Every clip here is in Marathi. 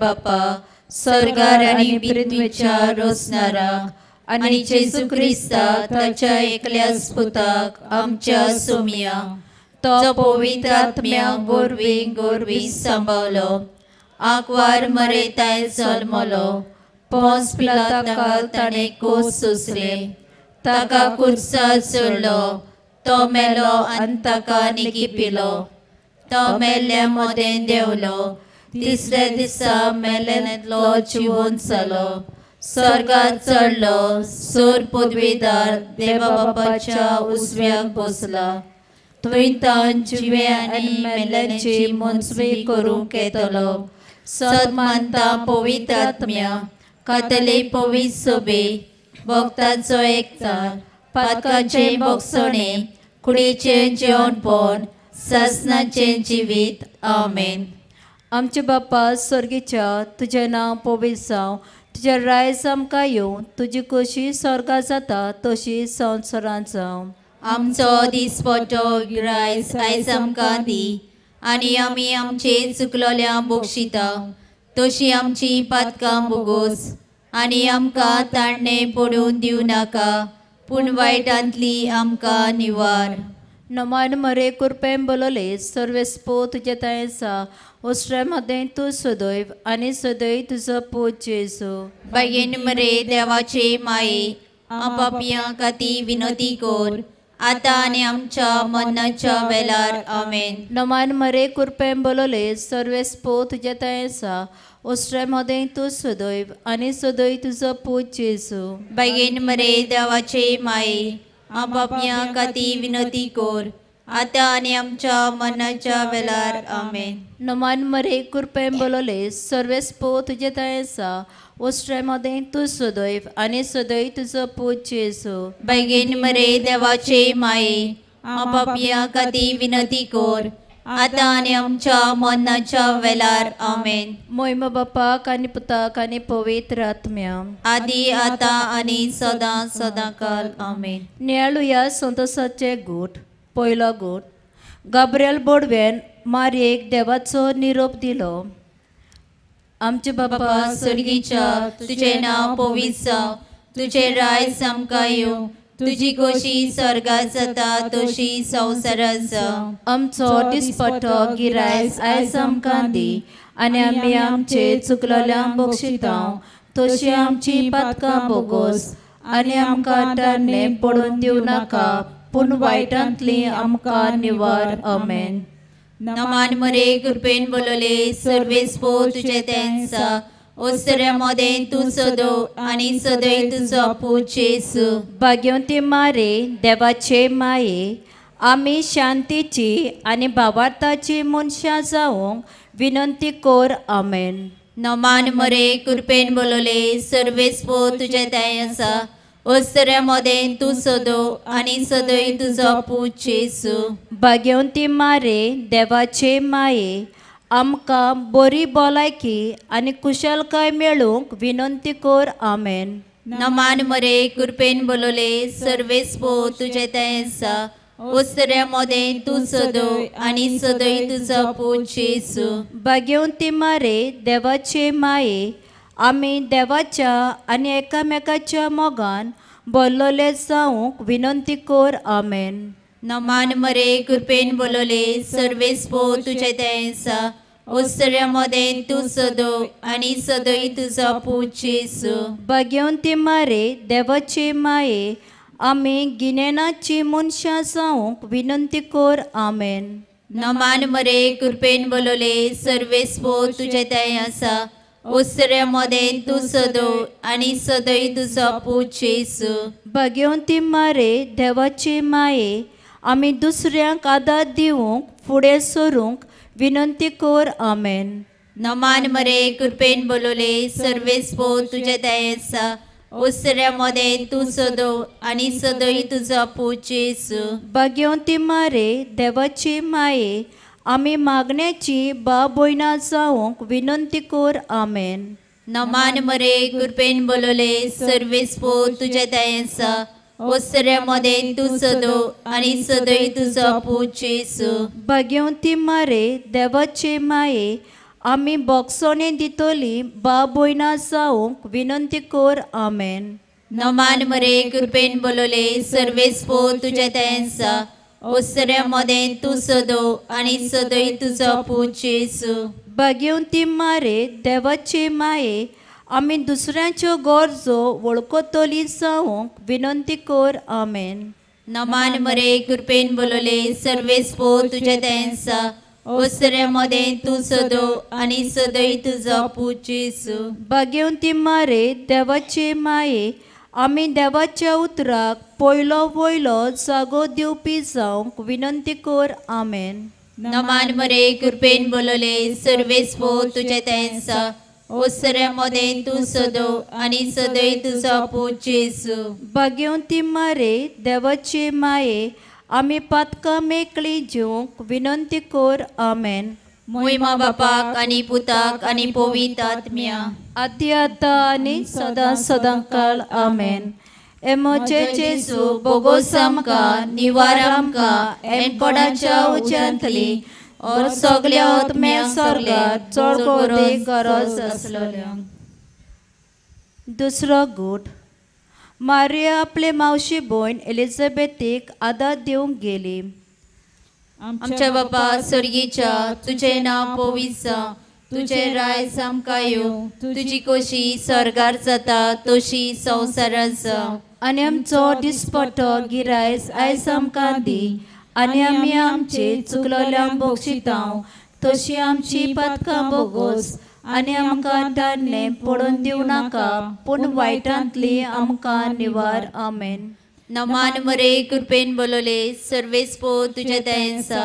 बापा स्वर्गार आनी पृथ्वीच्या रोसणारा आनी जेजू क्रिस्ता ताच्या एकल्याच पुताक आमच्या सोमिया तो पवित्र आत्म्या गोरवी गोरवी सांबाळलो आंकवार मरेताय जल्मलो पोंस पिलाताका ताणें कोस सोंसले ताका कुर्सार चडलो तो मेलो आनी ताका निगिपिलो तो मेल्ल्या मोदें देंवलो तिसऱ्या दिसा मेल्यांतलो जिवंत जालो स्वर्गात चडलो सोर पदवीदार देवा बापाच्या उजव्याक बसला थंय तां जिवे आनी मेल्ल्यांची मनसुबी करूंक येतलो सद मानता पवित्र आत्म्या कातले पवित्र सभे भक्तांचो एकचार पातकाचें भोगसणें कुडीचें जेवणपण सासणाचें जिवीत आमेन। आमचे बापा स्वर्गीच्या तुजें नांव पवित्र जावं तुजें रायज आमकां येवं तुजी कशी स्वर्गा जाता तशी संवसारांत जावं आमचो दिसपट्टो रायज आयज आमकां दी आनी आमी आमचे चुकलोल्यांक बक्षिता तशी आमची पातकां बोगोस आनी आमकां ताणें पडून दिवं नाका पूण वायटांतली आमकां निवार नमान मरे कुरपें बोलोले सर्वेस्पो तुजे तायेसा ओस्ट्रे मदें तूं सदैव आनी सदैव तुजो पूज जेजू बेगीन मरे देवाचे माये आपापयां खाती विनोदी कोर आतां आनी आमच्या मरणाच्या वेळार आमेन। नमान मरे कुरपें बोलोले सर्वेस्पो तुजे तायेसा ओस्ट्रे मदें तूं सदैव आनी सदैव तुजो पूज जेजू बेगीन मरे देवाचे माये आपापयां खाती विनोदी कोर आतां आनी आमच्या मरणाच्या वेळार आमेन। नमान मरे कुरपें बोलोले सर्वेस्पो तुजे तायेसा ओस्ट्रे मदें तूं सदैव आनी सदैव तुजो पूज जेजू बेगीन मरे देवाचे माये आपापयां खाती विनोदी कोर आतां आनी आमच्या मरणाच्या वेळार आमेन। मोहिमा बापाक आनी पुताक आनी पवित्र आत्म्या आदी आतां आनी सदां सदांकाल आमेन। नियाळुया संतोसाचे गूट पयलो गूट गाब्रिएल बोडवेन मारयेक देवाचो निरोप दिलो आमचे बापा स्वर्गीच्या तुजें नांव पवित्र जावं तुजें रायज आमकां येवं तुजी कशी स्वर्गात जाता तशी संवसारांत जावं आमचो दिसपट्टो गिरायज आयज आमकां दी आनी आमी आमचे चुकलोल्यांक बक्षितांव तशी आमची पातकां बोगोस आनी आमकां ताणें पडून दिवं नाका पूण वायटांतली आमकां निवार आमेन। नमान मरे कृपेन बोलोले सर्वेस्पो तुजे तेंसा ओसऱ्या मोदें तूं सदो आनी सदैव तुजो पूज जेजू भाग्यवंती मारे देवाचे माये आमी शांतीची आनी भावार्थाची मनशां जावंक विनंती कोर आमेन। नमान मरे कृपेन बोलोले सर्वेस्पो तुजे तेंसा ओसऱ्या मोदें तूं सदो आनी सदैव तुजो पूज जेजू भाग्यवंती मारे देवाचे माये आमकां बरी भलायकी आनी कुशलकाय मेळूंक विनंती कोर आमेन। नमान मरे कृपेन बोलोले सर्वेस्पो तुजे तेंसा ओसऱ्या मोदें तूं सदो आनी सदैव तुजो पूज जेजू भाग्यवंती मारे देवाचे माये आमी देवाच्या आनी एकामेकाच्या मोगान बोल्लोले जावंक विनंती कोर आमेन। नमान मरे कृपेन बोलोले सर्वेस्पो तुजे तेंसा ओसऱ्या मोदें तूं सदो आनी सदैव तुजो पूज जेजू भाग्यवंती मारे देवाचे माये आमी गिन्यानाची मनशां जावंक विनंती कोर आमेन। नमान मरे कृपेन बोलोले सर्वेस्पो तुजे तेंसा ओसऱ्या मोदें तूं सदो आनी सदैव तुजो पूज जेजू भाग्यवंती मारे देवाचे माये आमी दुसऱ्यांक आदार दिवंक फुडें सरूंक विनंती कोर आमेन। नमान मरे कृपेन बोलोले सर्वेस्पो तुजे तेंसा ओसऱ्या मोदें तूं सदो आनी सदैव तुजो पूज जेजू भाग्यवंती मारे देवाचे माये आमी मागण्याची बाब भयणां जावंक विनंती कोर आमेन। नमान मरे कृपेन बोलोले सर्वेस्पो तुजे तेंसा ओसऱ्या मोदें तूं सदो आनी सदैव तुजो पूज जेजू भाग्यवंती मारे देवाचे माये आमी बोगसोने दितोली बा भयणां जावंक विनंती कर आमेन. नमान मरे कृपेन बोलोले सर्वेस्पो तुझे तेंसा ओसऱ्या मदें तू सदो आनी सदय तुजो पूज येसू. भाग्यवंती मारे देवाचे माये आमी दुसऱ्यांच्यो गरजो वळखतली जावंक विनंती कर आमेन. नमान मरे कृपेन बोलोले सर्वेस्पो तुझे तेंसा ओसऱ्या मदें तू सदो आनी सदय तुजो पूज येसू. भाग्यवंती मारे देवाचे माये आमी देवाच्या उतराक पयलो वयलो जागो दिवपी जावंक विनंती कर आमेन. नमान मरे कृपेन बोलोले सर्वेस्पो तुझे तेंसा ओसऱ्या मदें तू सदो आनी सदय तुजो पूज येसू. भाग्यवंती मारे देवाचे माये आमी पातकां मेकळी जेवंक विनंती कर आमेन. महिमा बापाक आनी पुताक आनी पवित्र आत्म्या आदी आतां आनी सदां सदांकाळ आमेन. एमोचे जेजू बोगोस आमकां निवार आमकां एनकोडाच्या उज्यांतली और सगळ्या आत्म्या सर्गात चड कोर्ते गरज आसलोल्या. दुसरो गूट. मारिया आपले मावशी भयण एलिझाबेथीक आदार दिवंक गेली. आमच्या बापा स्वर्गीच्या तुझे नांव पवित्र जावं, तुझे रायज आमकां येवं, तुजी खोशी स्वर्गार जाता तशी संवसारांत जावं. आनी आमचो दिसपट्टो गिरायस आयज आमकां दी. आनी आमी आमचे चुकलोल्यांक बक्षितांव तशी आमची पातकां बोगोस. आनी आमकां दादले पडून दिवं नाका पूण वायटांतली आमकां निवार आमेन. नमान मरे कृपेन बोलोले सर्वेस्पो तुझे तेंसा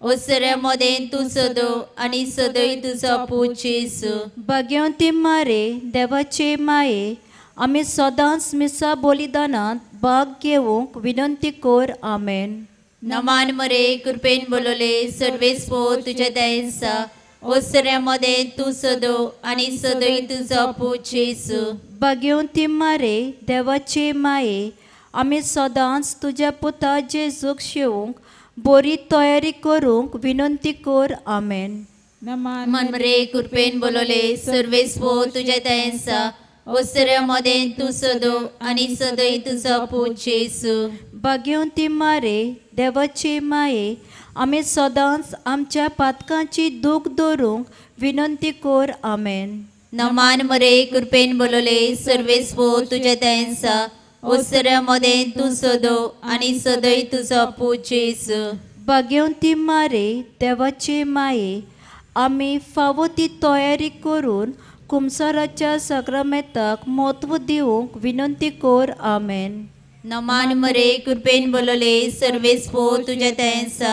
ओसऱ्या मदें तू सदो आनी सदय तुजो पूज येसू. भाग्यवंती मारे देवाचे माये आमी सदांच मिसा बलिदानांत भाग घेवंक विनंती कर आमेन. नमान मरे कृपेन बोलोले सर्वेस्पो तुझे तेंसा ओसऱ्या मदें तू सदो आनी सदय तुजो पूज येसू. भाग्यवंती मारे देवाचे माये आमी सदांच तुज्या पुता जेजूक शेवूंक बरी तयारी करूंक विनंती कर आमेन. नमान मरे कृपेन बोलोले सर्वेस्पो तुझे तेंसा ओसऱ्या मदें तू सदो आनी सदय तुजो पूज येसू. भाग्यवंती मारे देवाचे माये आमी सदांच आमच्या पातकांची दूख दवरूंक विनंती कर आमेन. नमान मरे कृपेन बोलोले सर्वेस्पो तुझे तेंसा ओसऱ्या मदें तू सदो आनी सदय तुजो पूज येसू. भाग्यवंती मारे देवाचे माये आमी फावो ती तयारी करून कुमसाराच्या सक्रामेताक म्हत्व दिवंक विनंती कर आमेन. नमान मरे कृपेन बोलोले सर्वेस्पो तुझे तेंसा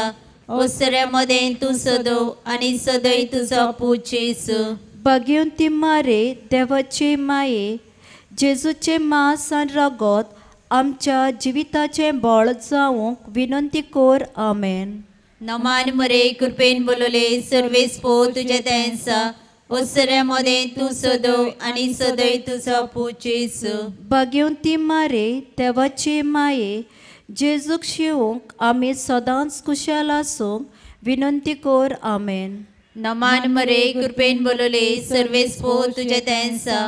ओसऱ्या मदें तू सदो आनी सदय तुजो पूज येसू. भाग्यवंती मारे देवाचे माये जेजूचे मांस आनी रगत आमच्या जिविताचे बळ जावंक विनंती कर आमेन. नमान मरे कृपेन बोलोले सर्वेस्पो तुझे तेंसा ओसऱ्या मदें तू सदो आनी सदय तुजो पूज येसू. भाग्यवंती मारे देवाचे माये जेजूक शिवूंक आमी सदांच कुशाल आसूंक विनंती कर आमेन. नमान मरे कृपेन बोलोले सर्वेस्पो तुझे तेंसा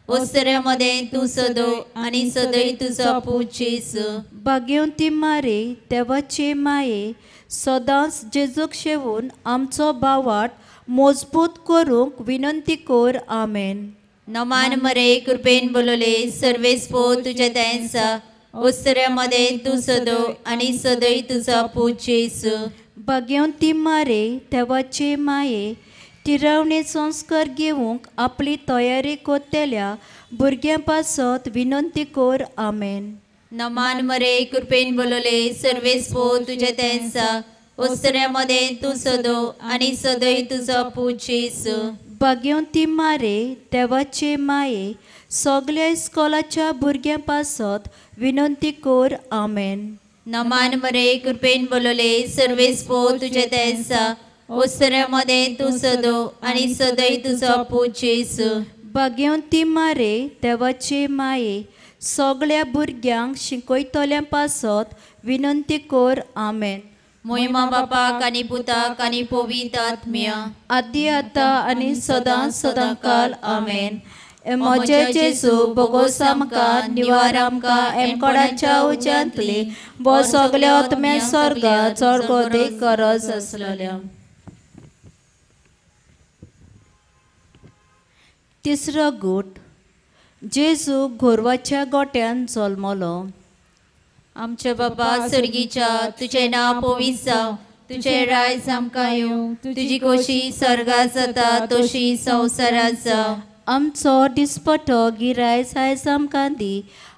ओसऱ्या मदें तू सदो आनी सदय तुजो पूज येसू. भाग्यवंती मारे देवाचे माये सदांच जेजूक शेवून आमचो बावाट मजबूत करूंक विनंती कर आमेन. नमान मरे कृपेन बोलोले सर्वेस्पो तुझे तेंसा ओसऱ्या मदें तू सदो आनी सदय तुजो पूज येसू. भाग्यवंती मारे देवाचे माये तिरावणे संस्कार घेवंक आपली तयारी करतल्या भुरग्यां पासत विनंती कर आमेन. नमान मरे कृपेन बोलोले सर्वेस्पो तुझे तेंसा ओसऱ्या मदें तू सदो आनी सदय तुजो पूज येसू. भाग्यवंती मारे देवाचे माये सगळ्या इस्कॉलाच्या भुरग्यां पासत विनंती कर आमेन. नमान मरे कृपेन बोलोले सर्वेस्पो तुझे तेंसा ओसऱ्या मदें तू सदो आनी सदय तुजो पूज येसू. भाग्यवंती मारे देवाचे माये सगळ्या भुरग्यांक शिकयतल्या पासत विनंती कर आमेन. महिमा बापाक आनी पुताक आनी पवित्र आत्म्या आदी आतां आनी सदां सदांकाल आमेन. म्हजे जेजू बोगोस आमकां निवार आमकां एमकोडाच्या उज्यांतली वो सगळे आत्मे स्वर्गात चड गोदेक गरज आसलेल्या. तिसरो गूट. जेजू गोरवाच्या गोट्यान जल्मलो. आमचे बाबा सर्गीच्या तुझे नाव पवित्र जावं, तुझे रायज आमकां येवं, तुजी खोशी स्वर्गात जाता तशी संवसारात जावं. आमचो दिसपटो गिरायज आयज आमकां दी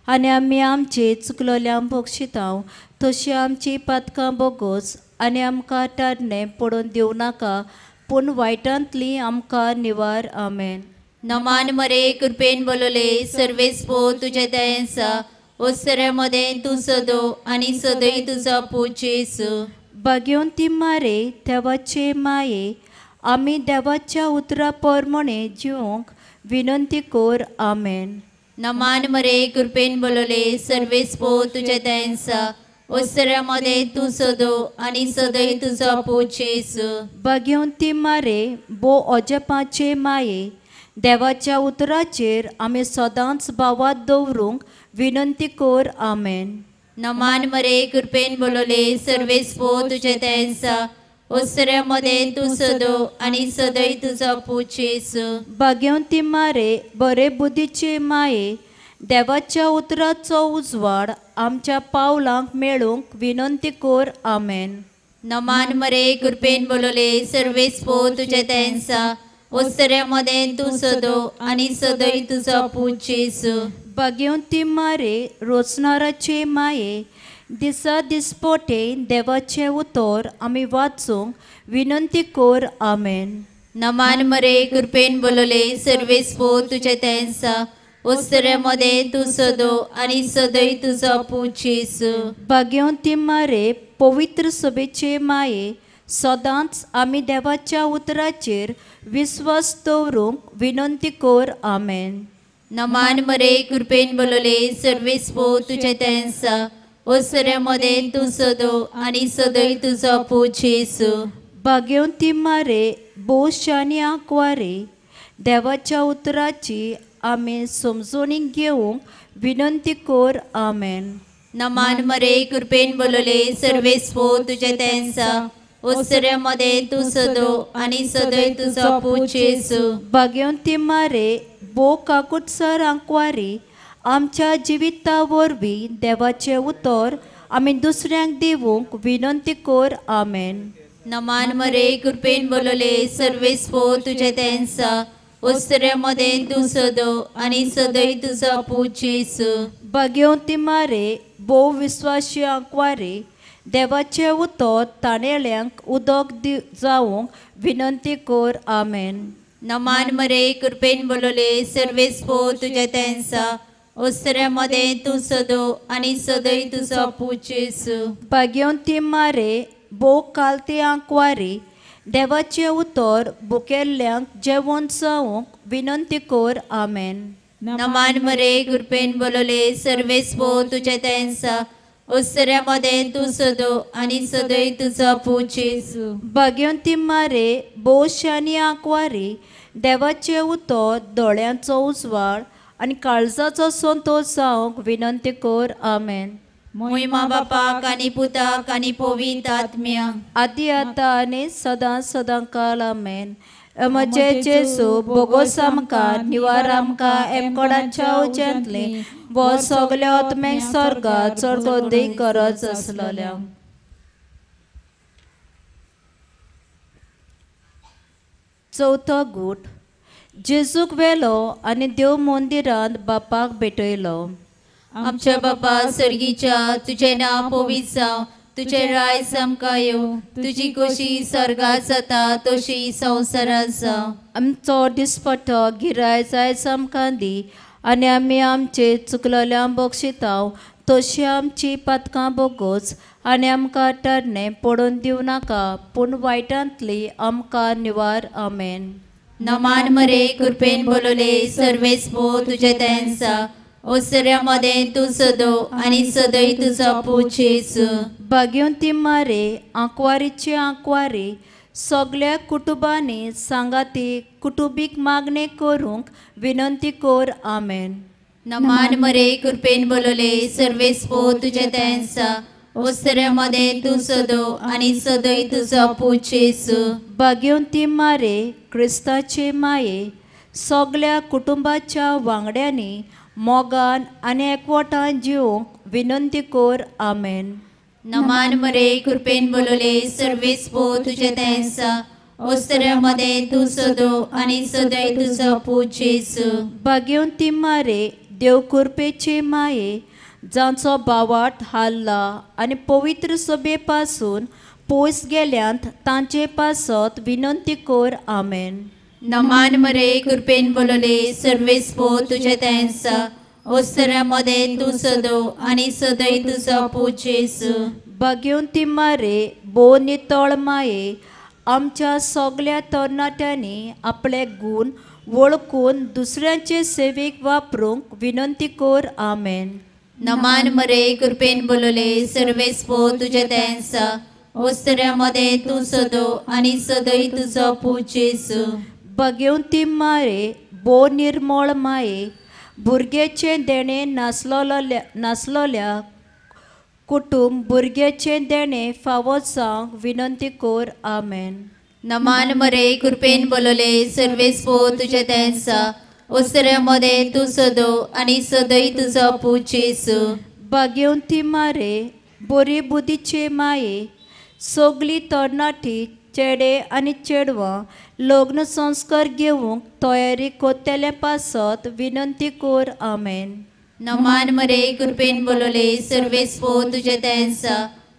आनी आमी आमचे चुकलोल्यांक बक्षितांव तशी आमची पातकां बोगोस आनी आमकां टाडणे पडून दिवं नाका पूण वायटांतली आमकां निवार. आमेन. नमान मरे कृपेन बोलले सर्वेस्पो तुझे दयेंसा ओसऱ्यामध्ये तू सदो आनी सदय तुझा पूज येसू. बागेवन ती मारे देवाचे माये आमी देवाच्या उतरा पोरमणे जिवंक विनंती कोर. आमेन. नमान मरे कृपेन बोलले सर्वेस्पो तुझे दयेंसा ओसऱ्यामध्ये तू सदो आनी सदय तुझा पूज येसू. बागेवन ती मारे बो अजपाचे माये देवाच्या उतराचेर आमी सदांच बावात दवरूंक विनंती कोर. आमेन. नमान मरे कृपेन बोलले सर्वेस्पो तुझे दयेंसा ओसऱ्यामध्ये तू सदो आनी सदय तुझा पूज येसू. बागेवन ती मारे बरे बुद्धीचे माये देवाच्या उतराचो उजवाड आमच्या पावलांक मेळूंक विनंती कोर. आमेन. नमान मरे कृपेन बोलले सर्वेस्पो तुझे दयेंसा ओसऱ्यामध्ये तू सदो आनी सदय तुझा पूज येसू. बागेवन ती मारे रोचणाराचे माये दिसा दिसपोटे देवाचे उतर आमी वाचूंक विनंती कोर. आमेन. नमान मरे कृपेन बोलले सर्वेस्पो तुझे दयेंसा ओसऱ्यामध्ये तू सदो आनी सदय तुझा पूज येसू. बागेवन ती मारे पवित्र सभेचे माये सदांच आमी देवाच्या उतराचेर विश्वास दवरूंक विनंती कोर. आमेन. नमान मरे कृपेन बोलले सर्वेस्पो तुझे दयेंसा ओसऱ्यामध्ये तू सदो आनी सदय तुझा पूज येसू. बागेवन ती मारे बोश आनी आंकवारे देवाच्या उतराची आमी समजून घेवंक विनंती कोर. आमेन. नमान मरे कृपेन बोलले सर्वेस्पो तुझे दयेंसा ओसऱ्यामध्ये तू सदो आनी सदय तुझा पूज येसू. बागेवन ती मारे बो काकुटसर आंकवारी आमच्या जिविता वरवीं देवाचे उतर आमी दुसऱ्यांक दिवंक विनंती कोर. आमेन. नमान मरे कृपेन बोलले सर्वेस्पो तुझे दयेंसा ओसऱ्यामध्ये तू सदो आनी सदय तुझा पूज येसू. बागेवन ती मारे बो विश्वासी आंकवारी देवाचे उतर ताणेल्यांक उदक जावंक विनंती कोर. आमेन. नमान मरे कृपेन बोलले सर्वेस्पो तुझे दयेंसा ओसऱ्यामध्ये तू सदो आनी सदय तुझा पूज येसू. बागेवन ती मारे बो कालती आंकवारी देवाचे उतर बुकेल्ल्यांक जेवण जावंक विनंती कोर. आमेन. नमान मरे कृपेन बोलले सर्वेस्पो तुझे दयेंसा ओसऱ्यामध्ये तू सदो आनी सदय तुझा पूज येसू. बागेवन ती मारे बोश आनी आंकवारी देवाचे उतर दोळ्यांचो उजवाड आनी काळजाचो संतोष जावंक विनंती कोर. आमेन. महिमा बापाक आनी पुताक आनी पवित्र आत्म्या आदी आतां आनी सदां सदांकाल. आमेन. म्हजे जेजू बोगोस आमकां निवार आमकां एमकोडाच्या उज्यांतली वो सगल्या आत्म्यांक स्वर्गात चड गोदेक गरज आसलेल्या. चवथो गूट. जेजूक वेलो आनी देव मंदिरांत बापाक भेटयलो. आमच्या बापा सर्गीच्या तुझे नाव पवित्र जावं, तुझे रायज आमकां येवं, तुजी खोशी स्वर्गात जाता तशी संवसारात जावं. आमचो दिसपटो गिरायज आयज आमकां दी आनी आमी आमचे चुकलोल्यांक बक्षितांव तशी आमची पातकां बोगोस आनी आमकां टाडणे पडून दिवं नाका पूण वायटांतली आमकां निवार. आमेन. नमान मरे कृपेन बोलले सर्वेस्पो तुझे दयेंसा ओसऱ्यामध्ये तू सदो आनी सदय तुझा पूज येसू. भाग्यवंती मारे आंकवारीचे आंकवारी सगळ्या कुटुंबांनी सांगाती कुटुंबीक मागणे करूंक विनंती कर. आमेन. नमान मरे कृपेन बोलले सर्वेस्पो तुझे त्यांचा ओस्तऱ्यामध्ये तू सदो आणि सदय तुझा पूज येसू. भाग्यवंती मारे क्रिस्ताचे माये सगळ्या कुटुंबाच्या वांगड्यांनी मोगान आनी एकवटान जिवंक विनंती कर. आमेन. नमान मरे कृपेन बोलले सर्वेस्पो तुझे त्यांचा ओस्तऱ्यामध्ये तू सदो आणि सदय तुझा पूज येसू. भाग्यवंती मारे देव कृपेचे माये जांचो बावाट हाल्ला आनी पवित्र सभे पासून पयस गेल्यांत तांचे पासत विनंती कर. आमेन. नमान मरे कृपेन बोलले सर्वेस्पो तुझे त्यांचा ओस्तऱ्यामध्ये तू सदो आणि सदय तुझा पूज येसू. भाग्यवंती मारे बो नितळ माये आमच्या सगळ्या तरणाट्यांनी आपले गुण वळखून दुसऱ्यांचे सेवेक वापरूंक विनंती कर. आमेन. नमान मरे कृपेन बोलले सर्वेस्पो तुझे त्यांचा ओस्तऱ्यामध्ये तू सदो आणि सदय तुझा पूज येसू. भाग्यवंती मारे बो निर्मळ माये भुरग्याचे देणे नासलोल्या कुटुंब भुरग्याचे देणे फावो जावंक विनंती कर. आमेन. नमान मरे कृपेन बोलले सर्वेस्पो तुझे त्यांचा ओस्तऱ्यामध्ये तू सदो आणि सदय तुझा पूज येसू. भाग्यवंती मारे बरी बुद्धीचे माये सगळी तरणाटी चेडे आनी चेडवां लग्न संस्कार घेवंक तयारी कोत्तेले पासत विनंती कर. आमेन. नमान मरे कृपेन बोलले सर्वेस्पो तुझे त्यांचा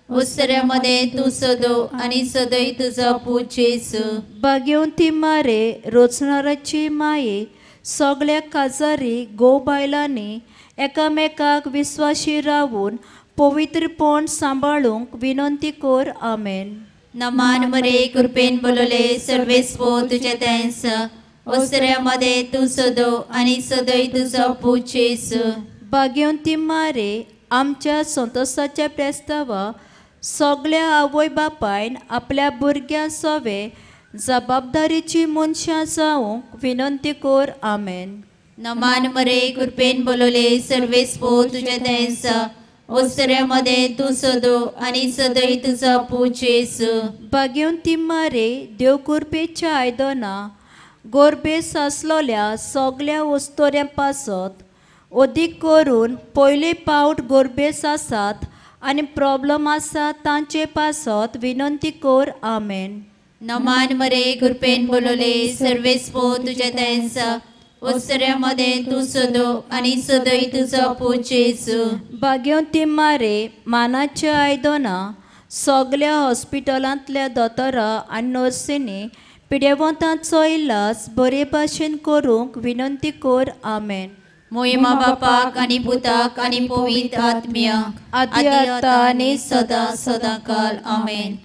ओस्तऱ्यामध्ये तू सदो आणि सदय तुझा पूज येसू. भाग्यवंती मारे रोचणाराची माये सगळ्या काजारी गो बायलांनी एकामेकाक विश्वासी रावून पवित्रपण सांबाळूंक विनंती कर. आमेन. नमान मरे कृपेन बोलले सर्वेस्पो तुझे त्यांचा ओस्तऱ्यामध्ये तू सदो आणि सदय तुझा पूज येसू. भाग्यवंती मारे आमच्या संतोषाच्या प्रेस्तावा सगळ्या आवय बापायन आपल्या भुरग्यां सवे जबाबदारीची मनशां जावंक विनंती कर. आमेन. नमान मरे कृपेन बोलले सर्वेस्पो तुझे त्यांचा ओस्तऱ्यामध्ये तू सदो आणि सदय तुझा पूज येसू. भाग्यवंती मारे देव कृपेच्या आयदना गोरबेस आसलोल्या सगळ्या वस्तोऱ्यां पासत अदीक करून पयले पावट गोरबेस आसात आनी प्रॉब्लम आसा तांचे पासत विनंती कर. आमेन. नमान मरे कृपेन बोलले सर्वेस्पो तुझे त्यांचा ओस्तऱ्यामध्ये तू सदो आणि सदय तुझा पूज येसू. भाग्यवंती मारे मानाच्या आयदना सगळ्या हॉस्पिटलांतल्या दोतोरां आनी नर्सींनी पिडेवंतांचो इलाज बरे भाशेन करूंक विनंती कर. आमेन. मोहिमा बापाक आणि पुताक आणि पवित्र आत्म्याक आदी आतां आनी सदा सदांकाल. आमेन.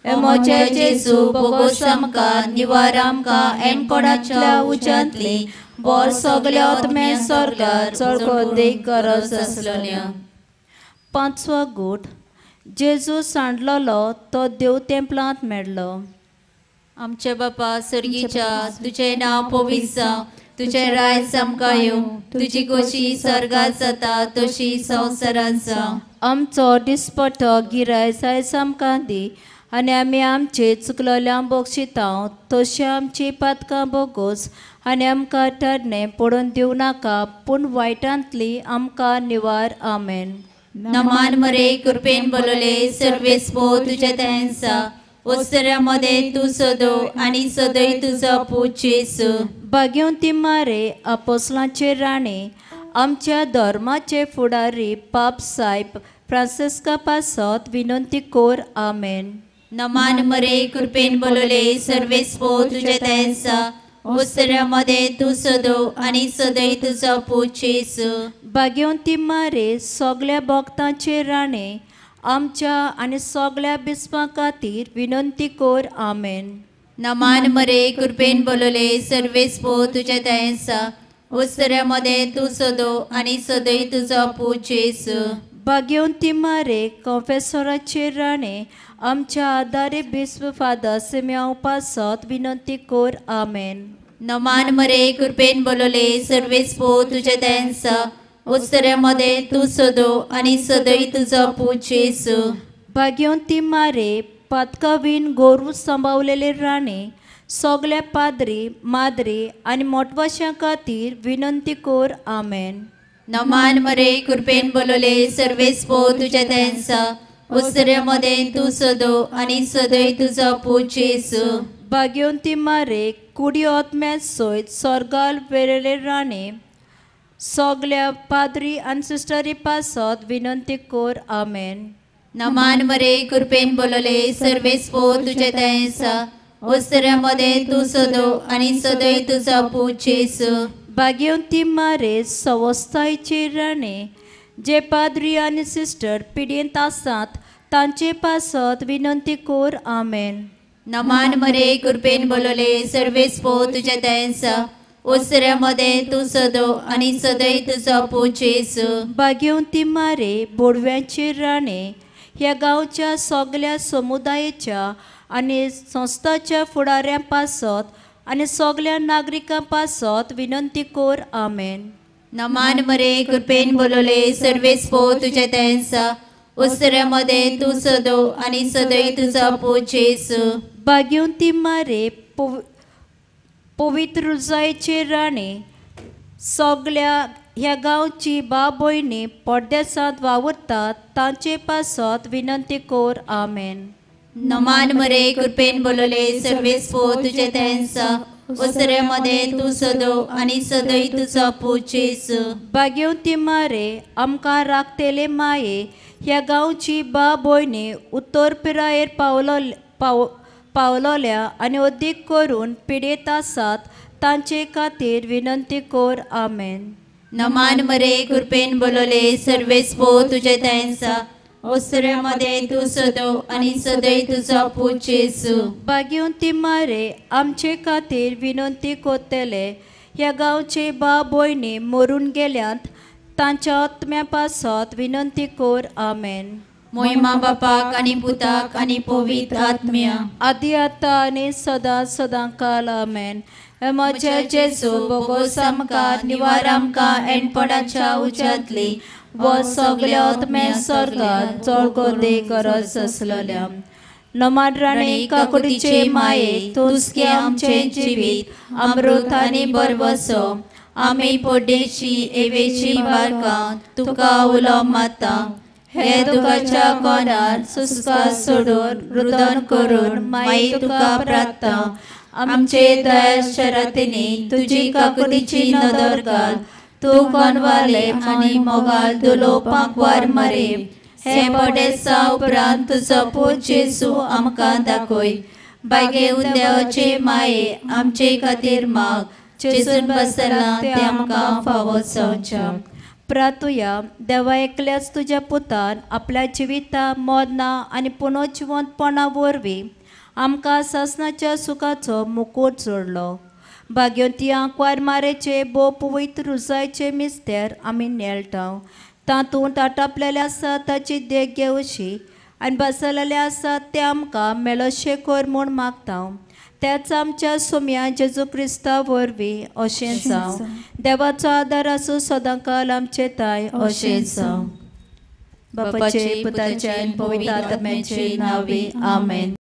मोचे जेजू बोगोस आमकां निवार आमकां एमकोडाच्या उज्यांतली बोर सगळे आत्मे स्वर्गात चडको देख गरज आसलोल्या. पांचवो गूट जेजू सांडलोलो तो देव तेंपलांत मेळ्ळो. आमचे बापा सर्गीच्या तुझे नांव पवित्र जावं. तुझे रायज आमकां येवं. तुजी कशी स्वर्गात जाता तशी संवसारांत जावं. आमचो दिसपटो गिरायज आयज आमकां दी आनी आमी आमचे चुकलोल्यांक बक्षितांव तशी आमची पातकां बोगोस आनी आमकां ठरणे पडून दिवं नाका पूण वायटांतली आमकां निवार. आमेन. नमान मरे कृपेन बोलले सर्वेस्पो तुझे त्यांचा ओस्तऱ्यामध्ये तू सदो आणि सदय तुझा पूज येसू. भाग्यवंती मारे आपोसलांचे राणे आमच्या धर्माचे फुडारी पाप साहेब फ्रांसिस्का पासत विनंती कर. आमेन. नमान मरे कृपेन बोलले सर्वेस्पो तुझे त्यांचा ओस्तऱ्यामध्ये तू सदो आणि सदय तुझा पूज येसू. भाग्यवंती मारे सगळ्या भक्तांचे राणे आमच्या आनी सगळ्या बिस्पां खातीर विनंती कर. आमेन. नमान मरे कृपेन बोलले सर्वेस्पो तुझे त्यांचा ओस्तऱ्यामध्ये तू सदो आणि सदय तुझा पूज येसू. भाग्यवंती मारे कॉन्फेसराचे राणे आमच्या आदारे बिस्व फादर सिमेओ पासत विनंती कोर आमेन. नमान मरे कृपेन बोलले सर्वेस्पो तुझ्या त्यांचा उत्सऱ्यामध्ये तू सदो आणि सदई तुझा पूज येसू. भाग्यवंती मारे पातकावीन गोरू सांभाळलेले राणे सगळ्या पाद्री माद्री आणि मोठवाशां खातीर विनंती कोर आमेन. नमान मरे कृपेन बोलले सर्वेस्पो तुझ्या त्यांचा उत्सऱ्यामध्ये तू सदो आणि सदई तुझा पूज येसू. भाग्यवंती मारे कुडी आत्म्या सयत स्वर्गाल वेरेले राणे सगळ्या पाद्री आणि सिस्टरी पासत विनंती कोर आमेन. नमान मरे कृपेन बोलले सर्वेस्पो तुझ्या त्यांचा उत्सऱ्यामध्ये तू सदो आणि सदई तुझा पूज येसू. भाग्यवंती मारे संवस्थायचे राणे जे पाद्री आणि सिस्टर पिडींत आसात तांचे पासत विनंती कोर आमेन. नमान मरे कृपेन बोलले सर्वेस्पो तुझ्या त्यांचा उत्सऱ्यामध्ये तू सदो आणि सदई तुझा पूज येसू. भाग्यवंती मारे बोडव्यांचे राणे ह्या गांवच्या सगळ्या समुदायाच्या आणि संस्थाच्या फुडाऱ्यां पासत आणि सगळ्या नागरिकां पासत विनंती कोर आमेन. नमान मरे कृपेन बोलले सर्वेस्पो तुझ्या त्यांचा उत्सऱ्यामध्ये तू सदो आणि सदई तुझा पूज येसू. भाग्यवंती मारे पवित्र हृदयाचे राणे सगळ्या ह्या गांवची बा भयणी पड्ड्यासांत वावुरतात तांचे पासत विनंती कोर आमेन. नमान मरे कृपेन बोलले सर्वेस्पो तुझ्या त्यांचा उत्सऱ्यामध्ये तू सदो आणि सदई तुझा पूज येसू. भाग्यवंती मारे आमकां राखतेले माये ह्या गांवची बा भयणी उत्तर पिरायेर पावलोल्या आणि अदीक करून पिडेत आसात तांचे खातीर विनंती कोर आमेन. नमान मरे कृपेन बोलले सर्वेस्पो तुझ्या त्यांचा उत्सऱ्यामध्ये तू सदो आणि सदई तुझा पूज येसू. भाग्यवंती मारे आमचे खातीर विनंती कोत्तेले ह्या गांवचे बा भयणी मरून गेल्यांत तांच्या आत्म्या पासत विनंती कोर आमेन. मोहिमा बापाक आणि पुताक आणि पवित्र आत्म्या आदी आतां आनी सदां सदांकाल आमेन. म्हज्या जेजू बोगोस आमकां निवार आमकां एणपणाच्या उज्यांतली व सगळ्या आत्म्या सर्गात चळगोदे गरज आसलेल्या. नमान राणे काकुडीचे माये तुस्के आमचे जिवीत अमृत आनी बरवसो आमी पोड्डेची एवेची बारकां तुका उलो माता. हे दुखाच्या कोणार सुस्का सोडून रुदन करून माई तुका प्रार्थना. आमचे दया शरातीनी तुजी काकुडीची नदर घाल. तू कोणवाले आणि मोगाल दुलोवपाक वार मारे. हे पोडेसा उपरांत तुजो पूज येसू आमकां दाखय. बागे उद्याचे माये आमचे खातीर माग. जेजून बसला ते आमकां फावो जावच्या. प्रार्थुया देवा एकल्याच तुज्या पुतान आपल्या जिविता मोदना आनी पुनर्जिवंतपणा वरवीं आमकां सासणाच्या सुखाचो मुकूट जोडलो. भाग्यवंती आंकवार मारेचे बो पवित्र हृदयाचे मिस्तेर आमी नेलटाव. तातूंत आटापलेले आसा ताची देख घेवशी आनी बसलेले आसात ते आमकां मेळोशे कोर म्हूण मागता. त्याच आमच्या सोम्या जेजू क्रिस्ता वरवीं अशें जावं. देवाचो आदार आसूं सदांकाल आमचे ताय अशें जावं. बापाचे पुताचे आनी पवित्र आत्म्याचे नांवे आमेन.